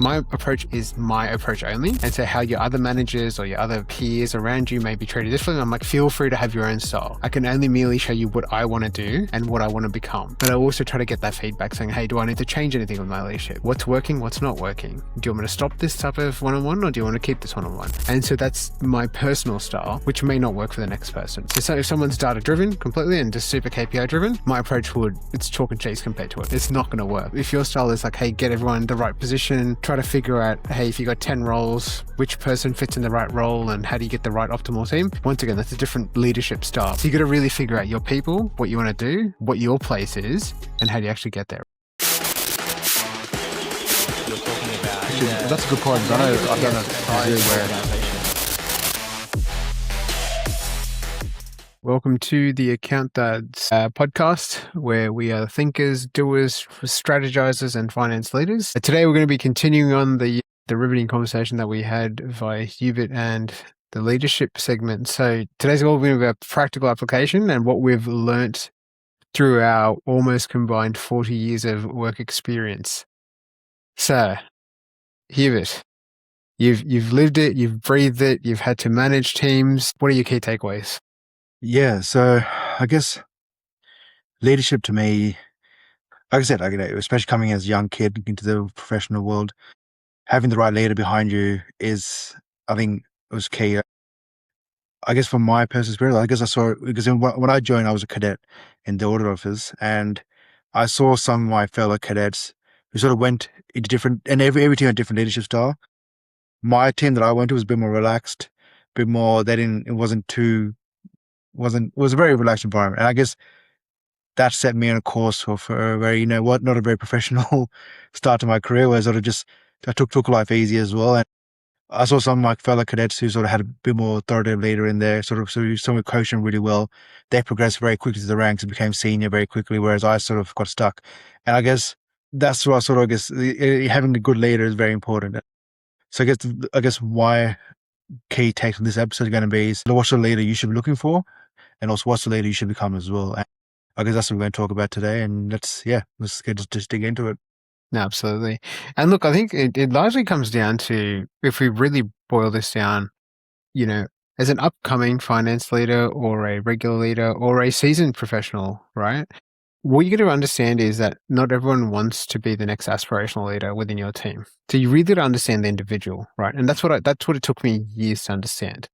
My approach is my approach only. And so how your other managers or your other peers around you may be treated differently, I'm like, feel free to have your own style. I can only merely show you what I want to do and what I want to become. But I also try to get that feedback saying, hey, do I need to change anything with my leadership? What's working? What's not working? Do you want me to stop this type of one-on-one or do you want to keep this one-on-one? And so that's my personal style, which may not work for the next person. So if someone's data-driven completely and just super KPI-driven, my approach it's chalk and cheese compared to it. It's not going to work. If your style is like, hey, get everyone in the right position, try to figure out, hey, if you got 10 roles, which person fits in the right role and how do you get the right optimal team? Once again, that's a different leadership style. So you got to really figure out your people, what you want to do, what your place is, and how do you actually get there. You're talking about. That's a good point. I've done it where. Welcome to the AccountDads podcast, where we are thinkers, doers, strategizers, and finance leaders. Today, we're going to be continuing on the riveting conversation that we had via Hubert and the leadership segment. So today's all going to be about practical application and what we've learnt through our almost combined 40 years of work experience. So, Hubert, you've lived it, you've breathed it, you've had to manage teams. What are your key takeaways? Yeah, so I guess leadership to me, like I said, especially coming as a young kid into the professional world, having the right leader behind you I think, was key. I guess from my personal experience, I guess I saw it because when I joined, I was a cadet in the audit office, and I saw some of my fellow cadets who sort of went into different, and every team had different leadership style. My team that I went to was a bit more relaxed, a bit more. It was a very relaxed environment. And I guess that set me on a course for a very, not a very professional start to my career, where I took life easy as well. And I saw some of my fellow cadets who sort of had a bit more authoritative leader in there, so some of coached them really well. They progressed very quickly to the ranks and became senior very quickly, whereas I sort of got stuck. And I guess that's what having a good leader is very important. So I guess my key take from this episode is going to be what's the leader you should be looking for, and also what's the leader you should become as well. And I guess that's what we're going to talk about today. And let's just dig into it. Absolutely. And look, I think it largely comes down to, if we really boil this down, as an upcoming finance leader or a regular leader or a seasoned professional, right? What you got to understand is that not everyone wants to be the next aspirational leader within your team. So you really got to understand the individual, right? And that's what it took me years to understand.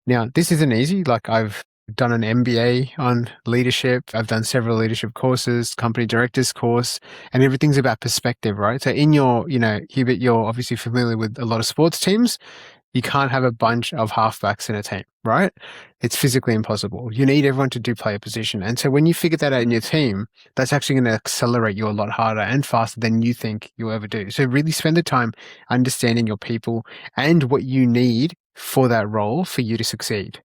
Now, this isn't easy. Like, I've done an MBA on leadership. I've done several leadership courses, company directors course, and everything's about perspective, right? So in your, Hubert, you're obviously familiar with a lot of sports teams. You can't have a bunch of halfbacks in a team, right? It's physically impossible. You need everyone to do play a position. And so when you figure that out in your team, that's actually going to accelerate you a lot harder and faster than you think you'll ever do. So really spend the time understanding your people and what you need for that role for you to succeed,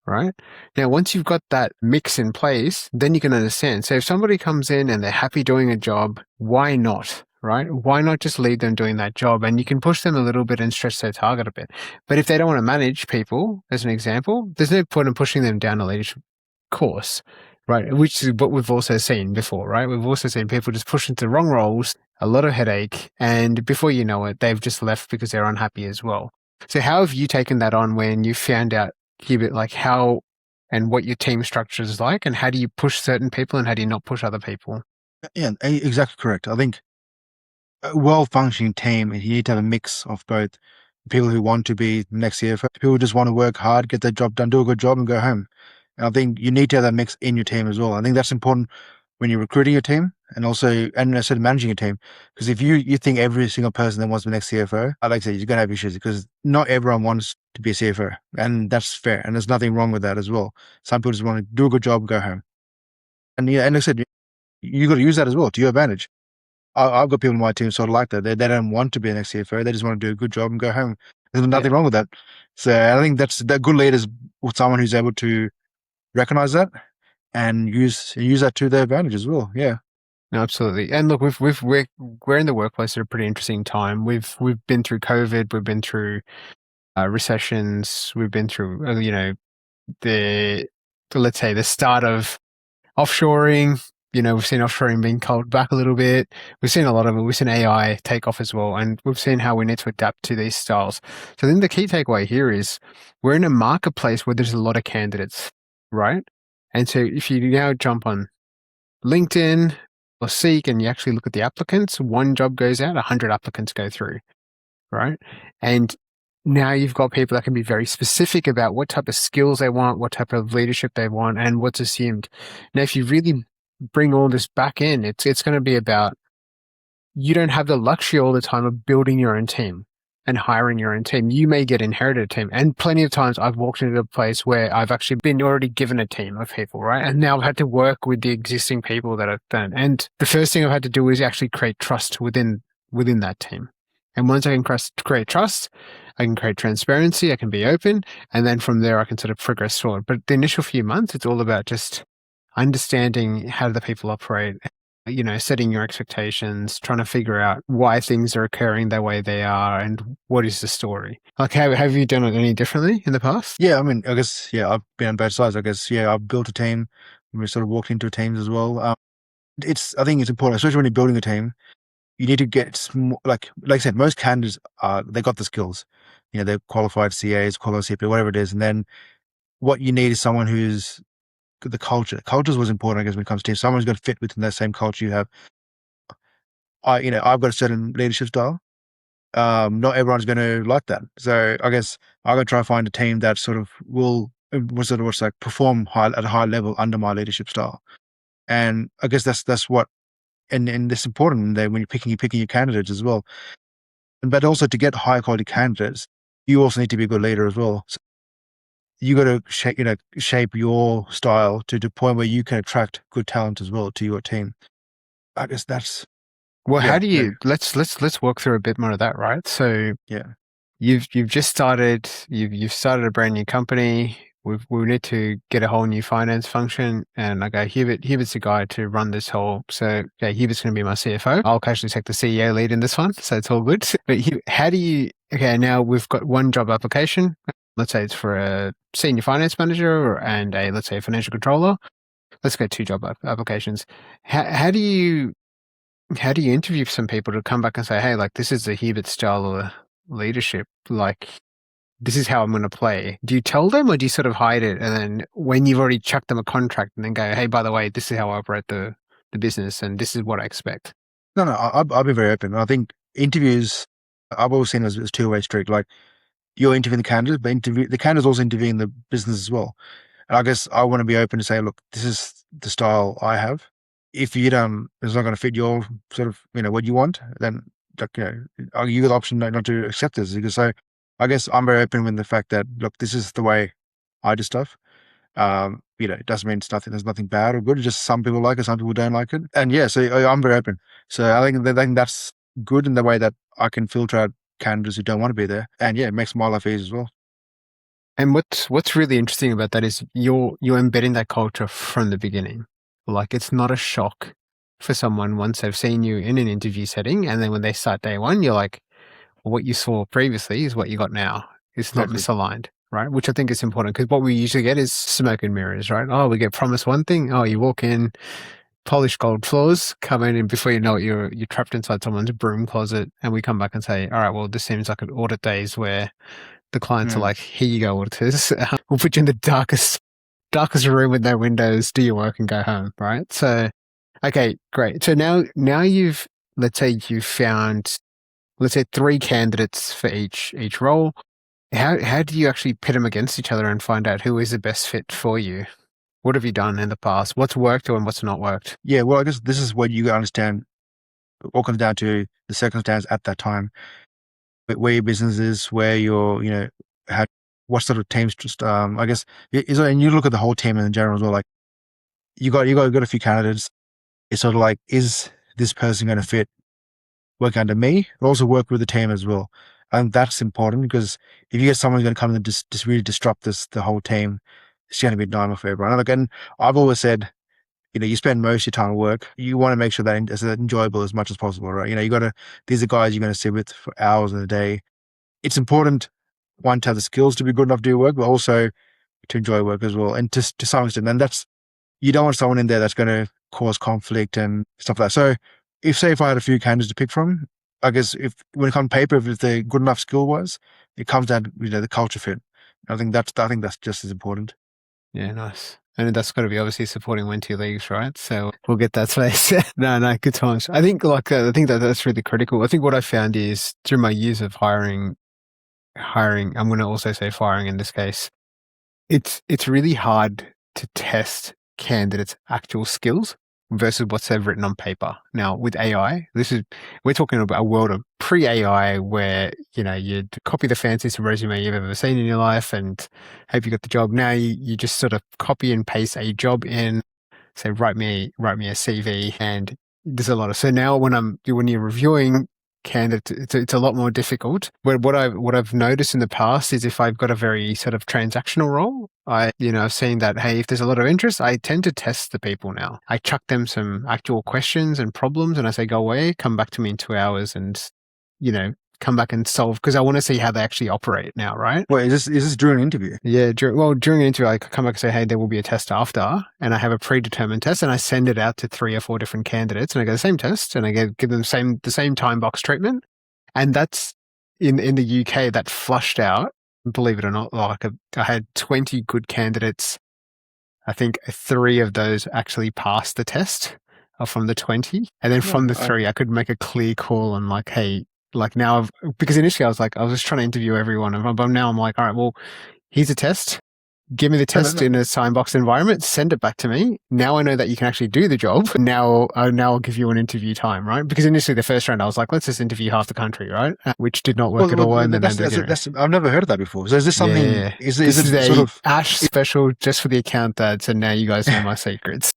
right? Now, once you've got that mix in place, then you can understand. So if somebody comes in and they're happy doing a job, why not? Right? Why not just leave them doing that job? And you can push them a little bit and stretch their target a bit. But if they don't want to manage people, as an example, there's no point in pushing them down a leadership course, right? Which is what we've also seen before, right? We've also seen people just push into the wrong roles, a lot of headache, and before you know it, they've just left because they're unhappy as well. So how have you taken that on when you found out, Hubert, like how and what your team structure is like, and how do you push certain people and how do you not push other people? Yeah, exactly correct. I think a well-functioning team, you need to have a mix of both people who want to be next CFO, people who just want to work hard, get their job done, do a good job and go home. And I think you need to have that mix in your team as well. I think that's important when you're recruiting your team and also managing your team. Because if you think every single person that wants to be the next CFO, I like to say you're going to have issues because not everyone wants to be a CFO. And that's fair. And there's nothing wrong with that as well. Some people just want to do a good job and go home. And like I said, you got to use that as well to your advantage. I've got people in my team sort of like that. They don't want to be an ex-CFO. They just want to do a good job and go home. There's nothing wrong with that. So I think that good leaders with someone who's able to recognize that and use that to their advantage as well. Yeah. Absolutely. And look, we're in the workplace at a pretty interesting time. We've been through COVID. We've been through recessions. We've been through, let's say the start of offshoring. we've seen offshoring being culled back a little bit. We've seen a lot of it. We've seen AI take off as well. And we've seen how we need to adapt to these styles. So then the key takeaway here is we're in a marketplace where there's a lot of candidates, right? And so if you now jump on LinkedIn or Seek and you actually look at the applicants, one job goes out, 100 applicants go through, right? And now you've got people that can be very specific about what type of skills they want, what type of leadership they want, and what's assumed. Now, if you really bring all this back in, it's going to be about you don't have the luxury all the time of building your own team and hiring your own team. You may get inherited a team. And plenty of times I've walked into a place where I've actually been already given a team of people, right? And now I've had to work with the existing people that I've done. And the first thing I've had to do is actually create trust within that team. And once I can create trust, I can create transparency, I can be open, and then from there I can sort of progress forward. But the initial few months, it's all about just understanding how the people operate, setting your expectations, trying to figure out why things are occurring the way they are and what is the story. Like, have you done it any differently in the past? Yeah, I mean, I guess, yeah, I've been on both sides. I guess, yeah, I've built a team. We sort of walked into teams as well. I think it's important, especially when you're building a team, you need to get like I said, most candidates they got the skills. They're qualified CAs, qualified CP, whatever it is. And then what you need is someone who's the culture. Culture is what's important, I guess, when it comes to teams. Someone's going to fit within that same culture you have. I've got a certain leadership style. Not everyone's going to like that. So I guess I'm going to try and find a team that sort of will perform at a high level under my leadership style. And I guess that's what, and it's important that when you're picking your candidates as well. But also to get high quality candidates, you also need to be a good leader as well. So you got to shape your style to the point where you can attract good talent as well to your team. I guess that's Well, yeah. how do you let's walk through a bit more of that, right? So Yeah. you've just started you've started a brand new company. We need to get a whole new finance function, and okay, Hubert's the guy to run this whole. So okay, Hubert's going to be my CFO. I'll occasionally take the CEO lead in this one, so it's all good. But how do you? Okay, now we've got one job application. Let's say it's for a senior finance manager and let's say a financial controller. Let's go two job applications. How do you interview some people to come back and say, hey, like this is the Hubert style of leadership, like this is how I'm going to play? Do you tell them or do you sort of hide it? And then when you've already chucked them a contract and then go, hey, by the way, this is how I operate the business and this is what I expect. No, I'll be very open. I think interviews, I've always seen as two-way street. Like you're interviewing the candidate, but the candidate's also interviewing the business as well. And I guess I want to be open to say, look, this is the style I have. If it's not going to fit your sort of, what you want, then you got the option not to accept this. Because so I guess I'm very open with the fact that, look, this is the way I do stuff. It doesn't mean there's nothing bad or good. It's just some people like it, some people don't like it. And yeah, so I'm very open. So I think that's good in the way that I can filter out candidates who don't want to be there. And yeah, it makes my life easy as well. And what's really interesting about that is you're embedding that culture from the beginning. Like it's not a shock for someone once they've seen you in an interview setting, and then when they start day one, you're like, well, what you saw previously is what you got now. It's not Exactly. misaligned, right? Which I think is important because what we usually get is smoke and mirrors, right? Oh, we get promised one thing. Oh, you walk in, polished gold floors, come in, and before you know it, you're trapped inside someone's broom closet. And we come back and say, all right, well, this seems like an audit days where the clients are like, here you go, auditors. We'll put you in the darkest room with no windows, do your work and go home, right? So, okay, great. So now let's say you've found, let's say 3 candidates for each role. How do you actually pit them against each other and find out who is the best fit for you? What have you done in the past? What's worked and what's not worked? Yeah, well, I guess this is what you understand. All comes down to the circumstance at that time, where your business is, where you're, what sort of teams. Just, I guess, and you look at the whole team in general as well. Like you got a few candidates. It's sort of like, is this person going to fit? Work under me, but also work with the team as well. And that's important because if you get someone who's going to come in and just really disrupt the whole team, it's going to be a nightmare for everyone. And again, I've always said, you spend most of your time at work. You want to make sure that it's enjoyable as much as possible, right? These are guys you're going to sit with for hours in a day. It's important, one, to have the skills to be good enough to do work, but also to enjoy work as well. And to some extent, and you don't want someone in there that's going to cause conflict and stuff like that. So if I had a few candidates to pick from, I guess if when it comes to paper, if they're good enough skill wise, it comes down to the culture fit. I think that's just as important. Yeah, nice. And that's got to be obviously supporting when he leaves, right? So we'll get that space. No, good times. I think I think that that's really critical. I think what I found is through my years of hiring, I'm going to also say firing in this case. It's really hard to test candidates' actual skills versus what's they've written on paper. Now with AI, we're talking about a world of pre-AI where you'd copy the fanciest resume you've ever seen in your life and hope you got the job. Now you just sort of copy and paste a job in, say write me a CV, and there's a lot of so now when you're reviewing candidates, it's a lot more difficult. But what I've noticed in the past is if I've got a very sort of transactional role, I've seen that, hey, if there's a lot of interest, I tend to test the people now. I chuck them some actual questions and problems and I say, go away, come back to me in 2 hours and, come back and solve because I want to see how they actually operate now, right? Wait, is this during an interview? Yeah, during an interview, I come back and say, hey, there will be a test after, and I have a predetermined test, and I send it out to 3 or 4 different candidates, and I go the same test, and I give them the same time box treatment, and that's in the UK that flushed out. Believe it or not, I had 20 good candidates. I think 3 of those actually passed the test from the 20, and then from No, the 3, I could make a clear call on like, hey. Like now, because initially I was just trying to interview everyone, but now I'm like, all right, well, here's a test. Give me the no, no, test no. in a sandbox environment. Send it back to me. Now I know that you can actually do the job. Now I'll give you an interview time, right? Because initially the first round I was like, let's just interview half the country, right? Which did not work at all. And then That's I've never heard of that before. So is this something? yeah, Is this is it sort a of? Ash special just for the account dads, and now you guys know my secrets.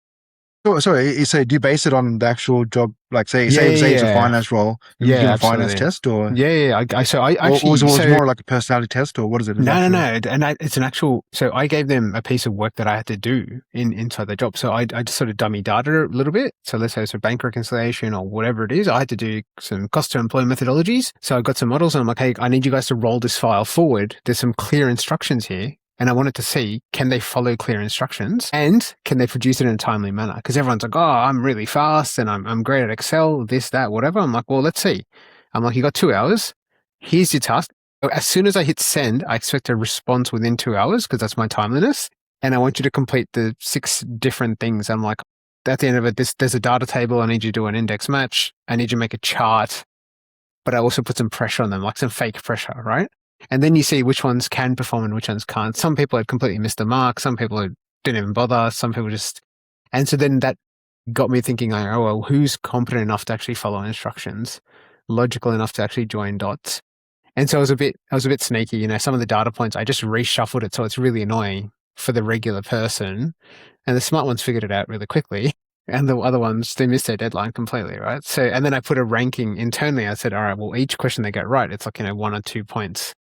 So, sorry, you say do you base it on the actual job? Like Yeah, say it's a yeah, finance role, you yeah, give a finance absolutely. test, or Yeah. I or was actually it more like a personality test, or what is it? Is No, actual? it's an actual. So I gave them a piece of work that I had to do inside the job. So I just sort of dummy data a little bit. So let's say it's a bank reconciliation or whatever it is. I had to do some cost to employ methodologies. So I got some models and I'm like, hey, I need you guys to roll this file forward. There's some clear instructions here. And I wanted to see, can they follow clear instructions and can they produce it in a timely manner? Because everyone's like, oh, I'm really fast and I'm great at Excel, this, that, whatever. I'm like, well, let's see. I'm like, you got 2 hours. Here's your task. As soon as I hit send, I expect a response within 2 hours because that's my timeliness. And I want you to complete the 6 different things. I'm like, at the end of it, there's a data table. I need you to do an index match. I need you to make a chart, but I also put some pressure on them, like some fake pressure, right? And then you see which ones can perform and which ones can't. Some people had completely missed the mark. Some people didn't even bother. Some people just, and so then that got me thinking, like, oh, well, who's competent enough to actually follow instructions, logical enough to actually join dots? And so I was a bit sneaky, some of the data points, I just reshuffled it. So it's really annoying for the regular person. And the smart ones figured it out really quickly. And the other ones, they missed their deadline completely, right? So, and then I put a ranking internally. I said, all right, well, each question they get right, it's like, 1 or 2 points.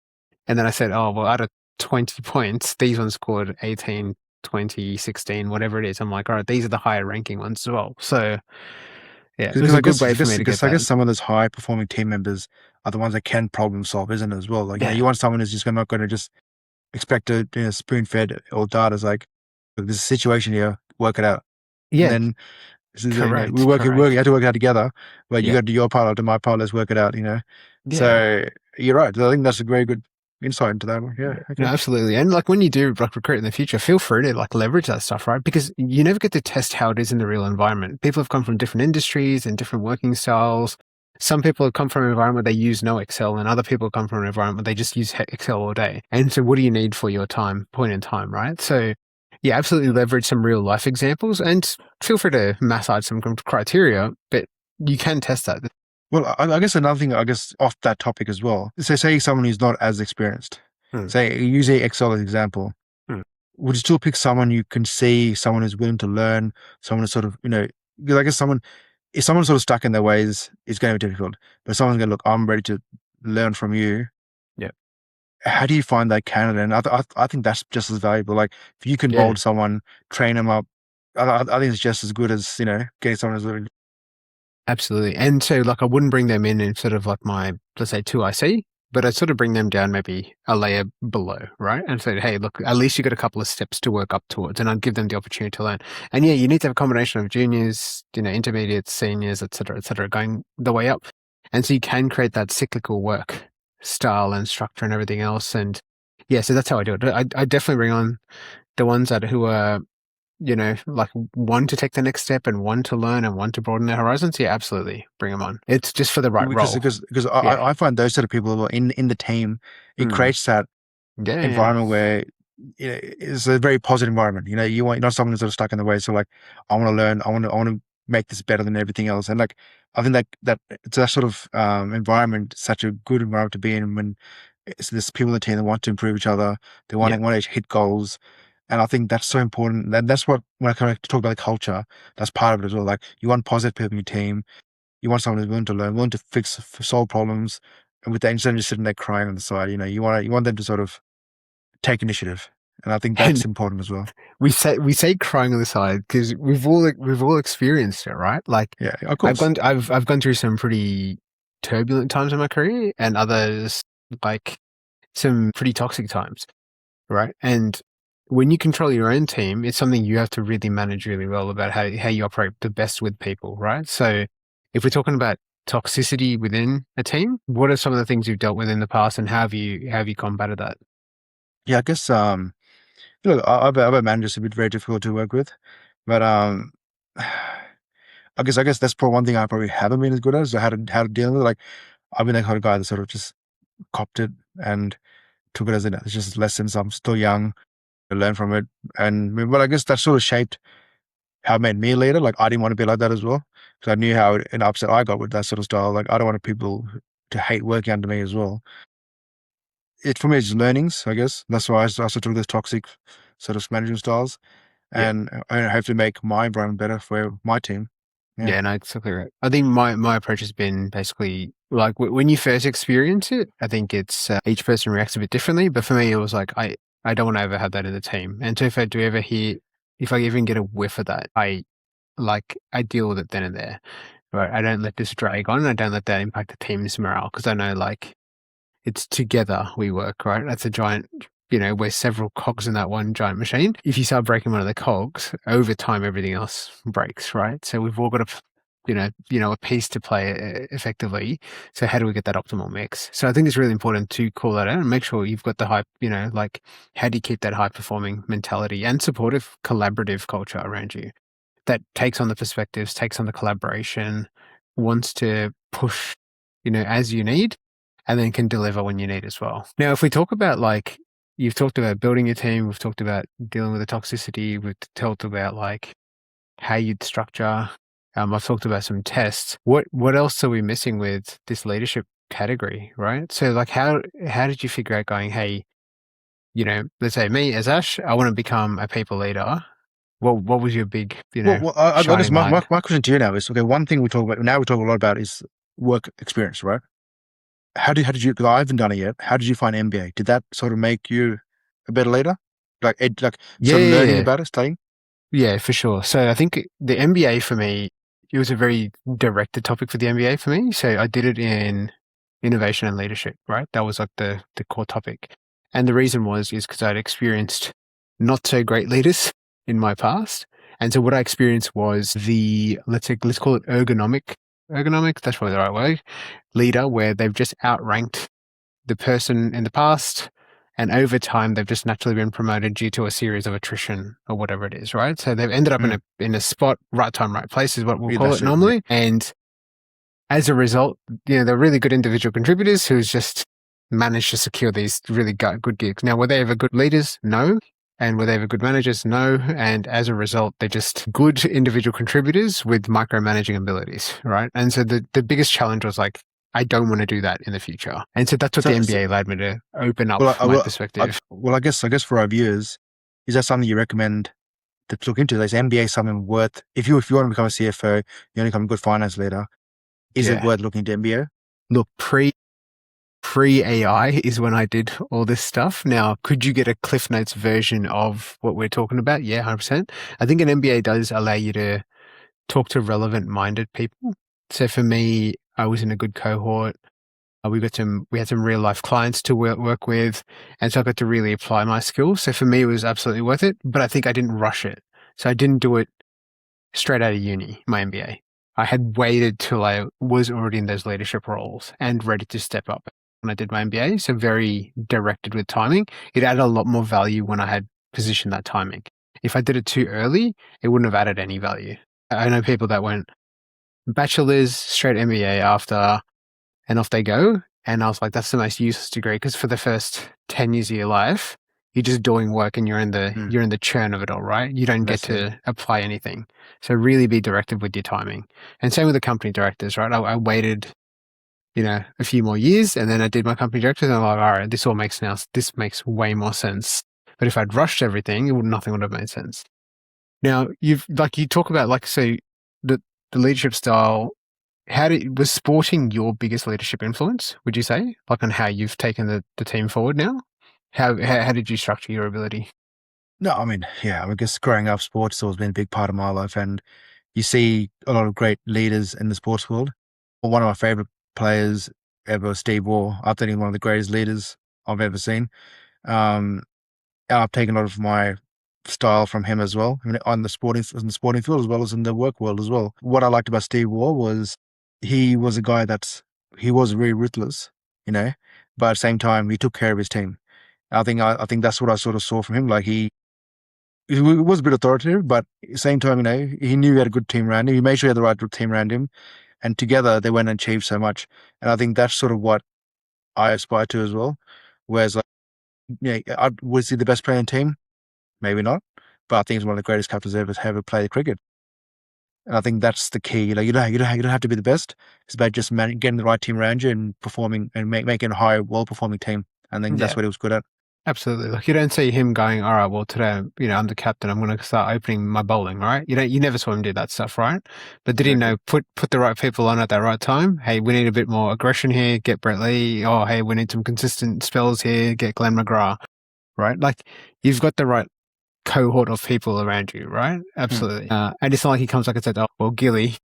And then I said, oh, well, out of 20 points, these ones scored 18, 20, 16, whatever it is. I'm like, all right, these are the higher ranking ones as well. So yeah, it was Because a good way for me to get I that. guess some of those high performing team members are the ones that can problem solve, isn't it, as well? Like Yeah. you want someone who's just not going to just expect to spoon fed all data. Is like, look, there's a situation here, work it out, and Yeah. then this is we Correct. work you Correct. have to work it out together. But you Yeah. got to do your part, I'll do my part. Let's work it out. Yeah. So you're right. I think that's a very good insight into that one. Yeah. No, Okay. absolutely. And like when you do like recruit in the future, feel free to like leverage that stuff, right? Because you never get to test how it is in the real environment. People have come from different industries and different working styles. Some people have come from an environment where they use no Excel, and other people come from an environment where they just use Excel all day. And so what do you need for your point in time, right? So yeah, absolutely leverage some real life examples and feel free to massage some criteria, but you can test that. Well, I guess another thing, I guess off that topic as well. So say someone who's not as experienced. Hmm. Say use Excel as an example. Hmm. Would you still pick someone you can see, someone who's willing to learn, someone who's sort of, because I guess if someone's sort of stuck in their ways, it's going to be difficult. But someone's going to look, I'm ready to learn from you. Yeah. How do you find that candidate? And I think that's just as valuable. Like if you can Yeah. mold someone, train them up, I think it's just as good as, getting someone who's really, Absolutely. And so like I wouldn't bring them in sort of like my, let's say 2IC, but I'd sort of bring them down maybe a layer below, right? And say, hey, look, at least you got a couple of steps to work up towards, and I'd give them the opportunity to learn. And yeah, you need to have a combination of juniors, intermediates, seniors, et cetera, going the way up. And so you can create that cyclical work style and structure and everything else. And yeah, so that's how I do it. I definitely bring on the ones who are, like one to take the next step and one to learn and one to broaden their horizons. Yeah, absolutely. Bring them on. It's just for the right because role. because Yeah. I find those sort of people in the team, it Mm. creates that Yeah. Yeah. environment where it's a very positive environment. You're not someone who's sort of stuck in the way. So like, I want to learn. I want to make this better than everything else. And like, I think that it's that sort of environment, such a good environment to be in when there's people in the team that want to improve each other. They Yeah. want to hit goals. And I think that's so important. And that's what, when I kind of talk about the culture, that's part of it as well. Like, you want positive people in your team. You want someone who's willing to learn, willing to solve problems. And with that, instead of just sitting there crying on the side, you want them to sort of take initiative. And I think And that's important as well. we say crying on the side because we've all experienced it, right? Like Yeah, of I've course. gone I've gone through some pretty turbulent times in my career and others like some pretty toxic times, right? And when you control your own team, it's something you have to really manage really well about how you operate the best with people, right? So if we're talking about toxicity within a team, what are some of the things you've dealt with in the past and how have you combated that? Yeah, I guess look, other managers have been very difficult to work with. But I guess that's probably one thing I probably haven't been as good at is how to deal with it. Like, I've been that kind of guy that sort of just copped it and took it as it's just lessons. I'm still young to learn from it. But I guess that sort of shaped how it made me a leader. Like, I didn't want to be like that as well. Because I knew how an upset I got with that sort of style. Like, I don't want people to hate working under me as well. For me, it's learnings, I guess. That's why I also took those toxic sort of management styles Yeah. and I hopefully make my environment better for my team. Yeah. Yeah, no, exactly right. I think my approach has been basically like when you first experience it, I think it's each person reacts a bit differently. But for me, it was like I don't want to ever have that in the team. And so if I do ever hear, if I even get a whiff of that, I deal with it then and there. Right, I don't let this drag on. I don't let that impact the team's morale because I know like it's together we work, right? That's a giant, we're several cogs in that one giant machine. If you start breaking one of the cogs, over time, everything else breaks, right? So we've all got a, a piece to play effectively. So how do we get that optimal mix? So I think it's really important to call that out and make sure you've got the high, like how do you keep that high performing mentality and supportive, collaborative culture around you that takes on the perspectives, takes on the collaboration, wants to push, as you need and then can deliver when you need as well. Now, if we talk about like, you've talked about building a team, we've talked about dealing with the toxicity, we've talked about like how you'd structure. I've talked about some tests. What else are we missing with this leadership category, right? So like how did you figure out going, hey, let's say me as Ash, I want to become a people leader. What was your big, I guess shining my light? question to you now is, okay, one thing we talk about now, we talk a lot about is work experience, right? How did you, because I haven't done it yet, how did you find MBA? Did that sort of make you a better leader? Like Yeah, sort of yeah, learning yeah. about it, studying? Yeah, for sure. So I think the MBA for me, it was a very directed topic for the MBA for me. So I did it in innovation and leadership, right? That was like the core topic. And the reason is because I'd experienced not so great leaders in my past. And so what I experienced was let's call it ergonomic, that's probably the right word, leader, where they've just outranked the person in the past, and over time they've just naturally been promoted due to a series of attrition or whatever it is, right? So they've ended up Mm, in a spot, right time, right place is what we'll yeah, call that's it it. Yeah. normally. And as a result, they're really good individual contributors who's just managed to secure these really good gigs. Now, were they ever good leaders? No. And were they ever good managers? No. And as a result, they're just good individual contributors with micromanaging abilities, right? And so the biggest challenge was like, I don't want to do that in the future. And so that's what the So MBA allowed me to open up well, my perspective. I guess for our viewers, is that something you recommend to look into? Is MBA something worth, if you want to become a CFO, you want to become a good finance leader, is it Yeah. worth looking into MBA? Look, pre AI is when I did all this stuff. Now, could you get a Cliff Notes version of what we're talking about? Yeah, 100%. I think an MBA does allow you to talk to relevant minded people. So for me, I was in a good cohort. We had some real life clients to work with, and so I got to really apply my skills. So for me, it was absolutely worth it. But I think I didn't rush it, so I didn't do it straight out of uni, my MBA. I had waited till I was already in those leadership roles and ready to step up when I did my MBA. So very directed with timing. It added a lot more value when I had positioned that timing. If I did it too early, it wouldn't have added any value. I know people that went bachelor's, straight MBA after, and off they go. And I was like, that's the most useless degree, because for the first 10 years of your life, you're just doing work and you're in the churn of it all, right? You don't get That's it. to apply anything. So really be directive with your timing. And same with the company directors, right? I waited, a few more years, and then I did my company directors, and I'm like, all right, this makes way more sense. But if I'd rushed everything, nothing would have made sense. Now you talk about, so the leadership style. Was sporting your biggest leadership influence, would you say? Like on how you've taken the team forward now? How did you structure your ability? No, I mean, yeah, I guess growing up, sports has always been a big part of my life, and you see a lot of great leaders in the sports world. One of my favorite players ever was Steve Waugh. I think he's one of the greatest leaders I've ever seen. And I've taken a lot of my style from him as well, in the sporting field as well as in the work world as well. What I liked about Steve Waugh was he was a guy he was really ruthless, but at the same time he took care of his team. I think that's what I sort of saw from him. Like he was a bit authoritative, but at the same time, he knew he had a good team around him. He made sure he had the right team around him, and together they went and achieved so much. And I think that's sort of what I aspire to as well. Whereas, was he the best player in the team? Maybe not, but I think he's one of the greatest captains ever played cricket. And I think that's the key. You don't have to be the best. It's about just getting the right team around you and performing and making a high, well-performing team. I think that's Yeah, what he was good at. absolutely. Like you don't see him going, all right, well today, I'm the captain. I'm going to start opening my bowling, right? You never saw him do that stuff, right? But did he Exactly. know put the right people on at that right time? Hey, we need a bit more aggression here. Get Brett Lee. Oh, hey, we need some consistent spells here. Get Glenn McGrath, right? Like you've got the right cohort of people around you, right? Mm. Absolutely. And it's not like he comes back and says, oh, well, Gilly,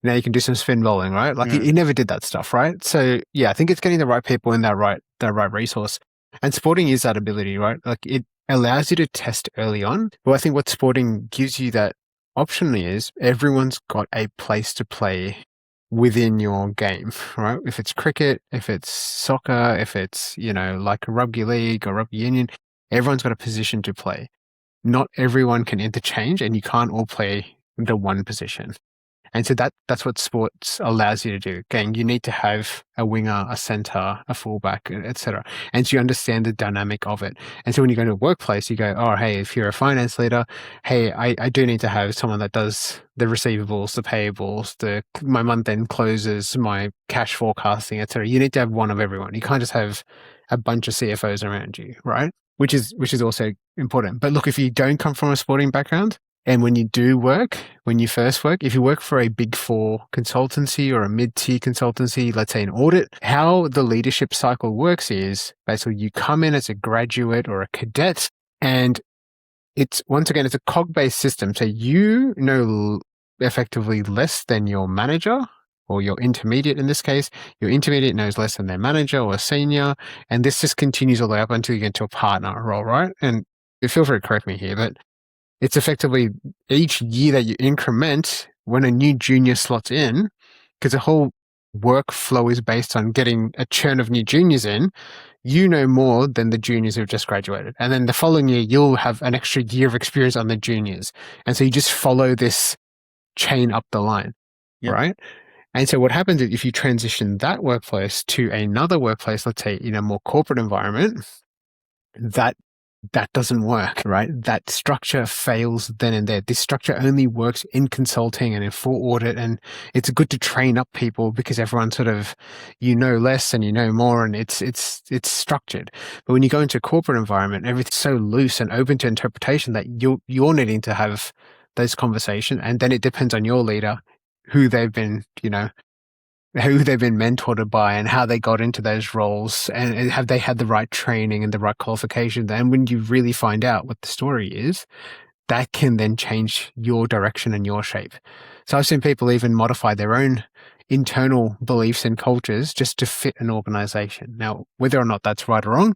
now you can do some spin bowling, right? Like he Mm. never did that stuff, right? So yeah, I think it's getting the right people in that right resource. And sporting is that ability, right? Like it allows you to test early on. But I think what sporting gives you that option is everyone's got a place to play within your game, right? If it's cricket, if it's soccer, if it's, like a rugby league or rugby union, everyone's got a position to play. Not everyone can interchange, and you can't all play the one position. And so that's what sports allows you to do. Again, you need to have a winger, a center, a fullback, etc. And so you understand the dynamic of it. And so when you go to a workplace, you go, oh, hey, if you're a finance leader, hey, I do need to have someone that does the receivables, the payables, my month end closes, my cash forecasting, etc. You need to have one of everyone. You can't just have a bunch of CFOs around you, right? Which is also important. But look, if you don't come from a sporting background, and when you first work, if you work for a big four consultancy or a mid-tier consultancy, let's say an audit, how the leadership cycle works is basically you come in as a graduate or a cadet, and once again, it's a cog-based system. So you know effectively less than your manager or your intermediate in this case. Your intermediate knows less than their manager or senior, and this just continues all the way up until you get to a partner role, right? And feel free to correct me here, but it's effectively each year that you increment when a new junior slots in, because the whole workflow is based on getting a churn of new juniors in, you know more than the juniors who've just graduated. And then the following year, you'll have an extra year of experience on the juniors. And so you just follow this chain up the line, Yep. right? And so what happens is if you transition that workplace to another workplace, let's say in a more corporate environment, that doesn't work, right? That structure fails then and there. This structure only works in consulting and in full audit. And it's good to train up people because everyone sort of, less and you know more, and it's structured. But when you go into a corporate environment, everything's so loose and open to interpretation that you're needing to have those conversations. And then it depends on your leader, who they've been, who they've been mentored by and how they got into those roles, and have they had the right training and the right qualifications. And when you really find out what the story is, that can then change your direction and your shape. So I've seen people even modify their own internal beliefs and cultures just to fit an organization. Now, whether or not that's right or wrong,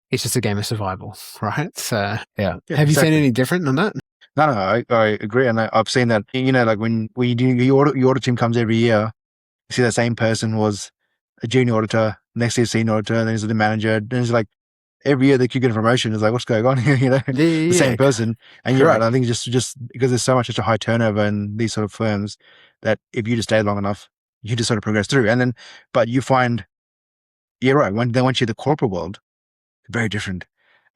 it's just a game of survival, right? So, yeah. Yeah, Have you seen exactly. any different on that? No, no, I agree, and I've seen that. Like when you do your audit team comes every year, you see the same person was a junior auditor, next year senior auditor, and then he's the manager. And it's like every year they keep getting promotion. It's like, what's going on here? Yeah, The yeah, same yeah. person. And you're right. Correct. I think just because there's such a high turnover in these sort of firms that if you just stay long enough, you just sort of progress through. And then, but you find, you're right. Once you're the corporate world, very different.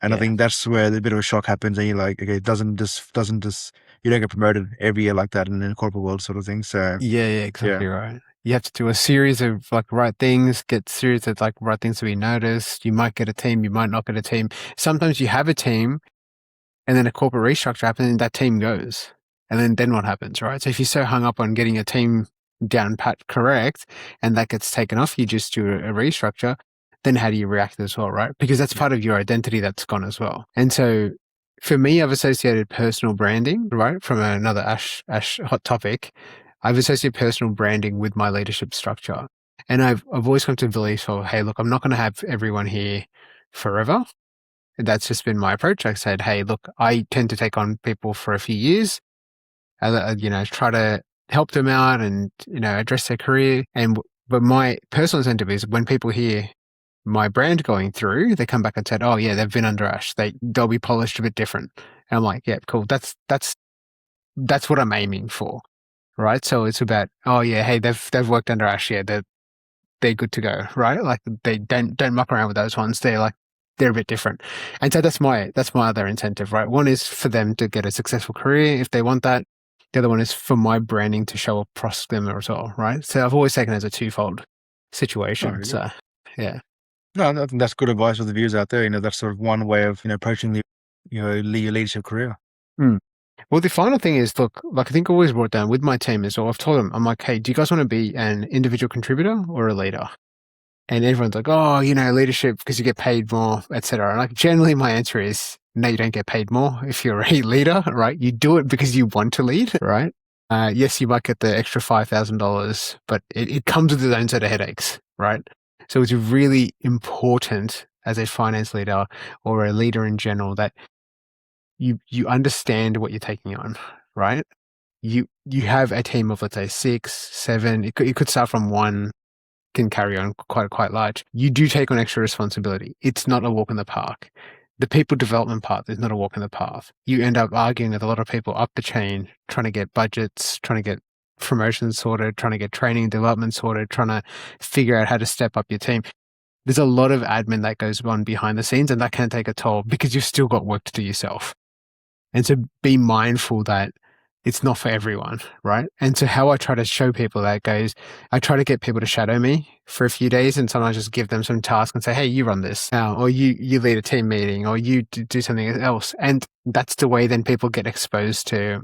And I Yeah. think that's where the bit of a shock happens, and you're like, okay, it doesn't just you don't get promoted every year like that in the corporate world sort of thing. So Yeah, yeah, yeah, exactly right. You have to do a series of like right things, get series of like right things to be noticed. You might get a team, you might not get a team. Sometimes you have a team and then a corporate restructure happens and that team goes. And then what happens, right? So if you're so hung up on getting a team down pat correct and that gets taken off, you just do a restructure, then how do you react as well, right? Because that's yeah, part of your identity that's gone as well. And so for me, I've associated personal branding, right? From another Ash hot topic. I've associated personal branding with my leadership structure. And I've always come to the belief of, hey, look, I'm not going to have everyone here forever. That's just been my approach. I said, hey, look, I tend to take on people for a few years, try to help them out and, address their career. But my personal incentive is when people hear my brand going through, they come back and said, oh yeah, they've been under Ash. They'll be polished a bit different. And I'm like, yeah, cool. That's what I'm aiming for. Right. So it's about, oh yeah, hey, they've worked under Ash. Yeah, they're good to go, right? Like they don't muck around with those ones. They're a bit different. And so that's my other incentive, right? One is for them to get a successful career if they want that. The other one is for my branding to show across them as well, right? So I've always taken it as a twofold no, situation. very good. So yeah. No, I think that's good advice for the viewers out there. That's sort of one way of approaching the your leadership career. Mm. Well, the final thing is, look, like I think I always brought down with my team is, well, I've told them, I'm like, hey, do you guys want to be an individual contributor or a leader? And everyone's like, oh, leadership because you get paid more, etc. And like generally my answer is no, you don't get paid more if you're a leader, right? You do it because you want to lead, right? Yes, you might get the extra $5,000, but it comes with its own set of headaches, right? So it's really important as a finance leader or a leader in general that you understand what you're taking on, right? You have a team of, let's say, 6, 7. It could start from one, can carry on quite large. You do take on extra responsibility. It's not a walk in the park. The people development part is not a walk in the path. You end up arguing with a lot of people up the chain, trying to get budgets, trying to get promotions sorted, trying to get training development sorted, trying to figure out how to step up your team. There's a lot of admin that goes on behind the scenes, and that can take a toll because you've still got work to do yourself. And so be mindful that it's not for everyone, right? And so how I try to show people that goes, I try to get people to shadow me for a few days and sometimes just give them some task and say, hey, you run this now, or you lead a team meeting, or you do something else. And that's the way then people get exposed to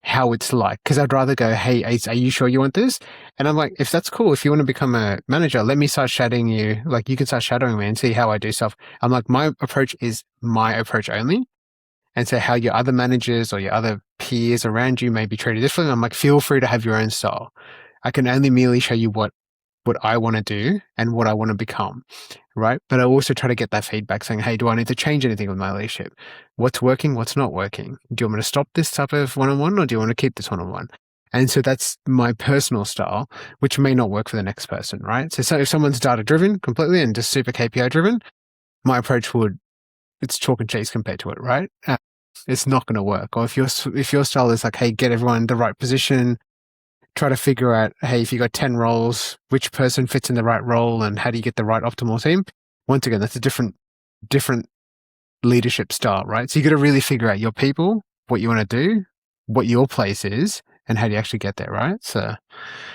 how it's like. Because I'd rather go, hey, are you sure you want this? And I'm like, if that's cool, if you want to become a manager, let me start shadowing you. Like you can start shadowing me and see how I do stuff. I'm like, my approach is my approach only. And so how your other managers or your other peers around you may be treated differently. I'm like, feel free to have your own style. I can only merely show you what I want to do and what I want to become, right? But I also try to get that feedback saying, hey, do I need to change anything with my leadership? What's working? What's not working? Do you want me to stop this type of one-on-one or do you want to keep this one-on-one? And so that's my personal style, which may not work for the next person, right? So if someone's data-driven completely and just super KPI-driven, my approach it's chalk and cheese compared to it, right? It's not going to work. Or if your style is like, hey, get everyone in the right position, try to figure out, hey, if you got 10 roles, which person fits in the right role and how do you get the right optimal team? Once again, that's a different leadership style, right? So you got to really figure out your people, what you want to do, what your place is, and how do you actually get there, right? So,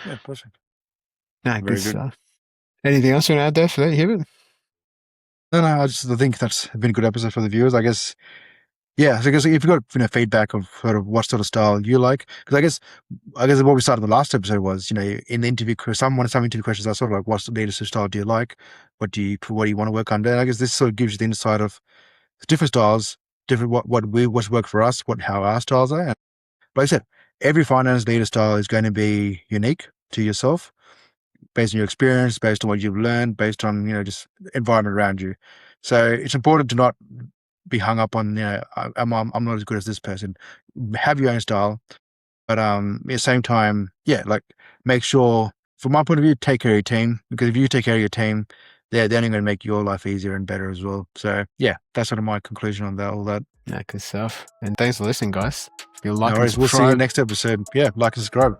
Yeah, perfect. good Very good. stuff. Anything else you want to add there for that, Hubert? No, no, I think that's been a good episode for the viewers. I guess, yeah. So I guess if you got feedback of sort of what sort of style you like, because I guess what we started the last episode was in the interview, some interview questions are sort of like, what leadership style do you like? What do you want to work under? And I guess this sort of gives you the insight of the different styles, different what's worked for us, how our styles are. And like I said, every finance leader style is going to be unique. to yourself based on your experience, based on what you've learned, based on, just environment around you. So it's important to not be hung up on, I'm not as good as this person. Have your own style, but at the same time, yeah, like make sure, from my point of view, take care of your team, because if you take care of your team, they're only going to make your life easier and better as well. So yeah, that's sort of my conclusion on that. All that. Yeah, good stuff. And thanks for listening, guys. If you No like and worries. We'll see you subscribe. next episode. Yeah, like and subscribe.